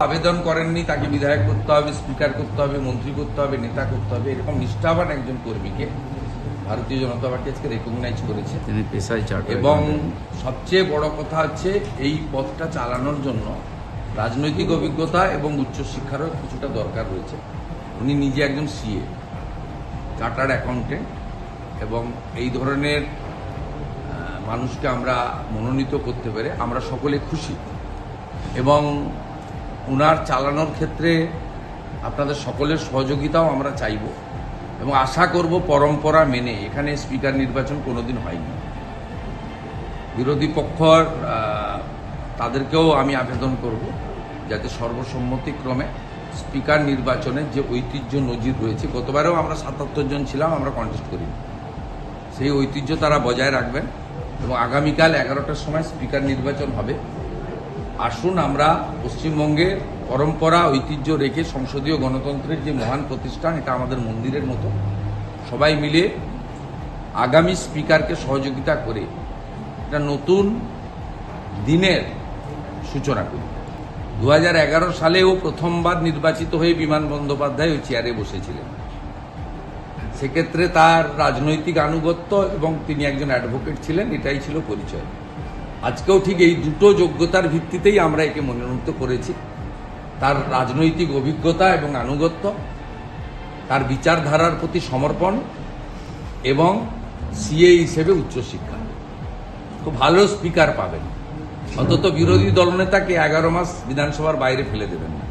আবেদন করেননি তাকে বিধায়ক করতে হবে, স্পিকার করতে হবে, মন্ত্রী করতে হবে, নেতা করতে হবে, এরকম নিষ্ঠাবান একজন কর্মীকে ভারতীয় জনতা পার্টি আজকে রেকগনাইজ করেছে। তিনি পেশায় চার্টার্ড এবং সবচেয়ে বড় কথা হচ্ছে এই পথটা চালানোর জন্য রাজনৈতিক অভিজ্ঞতা এবং উচ্চশিক্ষারও কিছুটা দরকার রয়েছে। উনি নিজে একজন সিএ, চার্টার্ড অ্যাকাউন্টেন্ট, এবং এই ধরনের মানুষকে আমরা মনোনীত করতে পেরে আমরা সকলে খুশি। এবং উনার চালানোর ক্ষেত্রে আপনাদের সকলের সহযোগিতাও আমরা চাইব এবং আশা করব পরম্পরা মেনে। এখানে স্পিকার নির্বাচন কোনোদিন হয়নি। বিরোধী পক্ষ তাদেরকেও আমি আবেদন করব যাতে সর্বসম্মতিক্রমে স্পিকার নির্বাচনের যে ঐতিহ্য নজির রয়েছে, গতবারেও আমরা ৭৭ জন ছিলাম, আমরা কন্টেস্ট করিনি, সেই ঐতিহ্য তারা বজায় রাখবেন এবং আগামীকাল 11টার সময় স্পিকার নির্বাচন হবে। আসুন আমরা পশ্চিমবঙ্গের পরম্পরা ঐতিহ্য রেখে সংসদীয় গণতন্ত্রের যে মহান প্রতিষ্ঠান, এটা আমাদের মন্দিরের মতো, সবাই মিলে আগামী স্পিকারকে সহযোগিতা করে একটা নতুন দিনের সূচনা করি। 2011 সালেও প্রথমবার নির্বাচিত হয়ে বিমান বন্দ্যোপাধ্যায় ওই চেয়ারে বসেছিলেন। সেক্ষেত্রে তার রাজনৈতিক আনুগত্য এবং তিনি একজন অ্যাডভোকেট ছিলেন, এটাই ছিল পরিচয়। আজকেও ঠিক এই দুটো যোগ্যতার ভিত্তিতেই আমরা একে মনোনীত করেছি। তার রাজনৈতিক অভিজ্ঞতা এবং আনুগত্য, তার বিচারধারার প্রতি সমর্পণ এবং সিএ হিসেবে উচ্চশিক্ষা। খুব ভালো স্পিকার পাবেন, অন্তত বিরোধী দলনেতাকে 11 মাস বিধানসভার বাইরে ফেলে দেবেন না।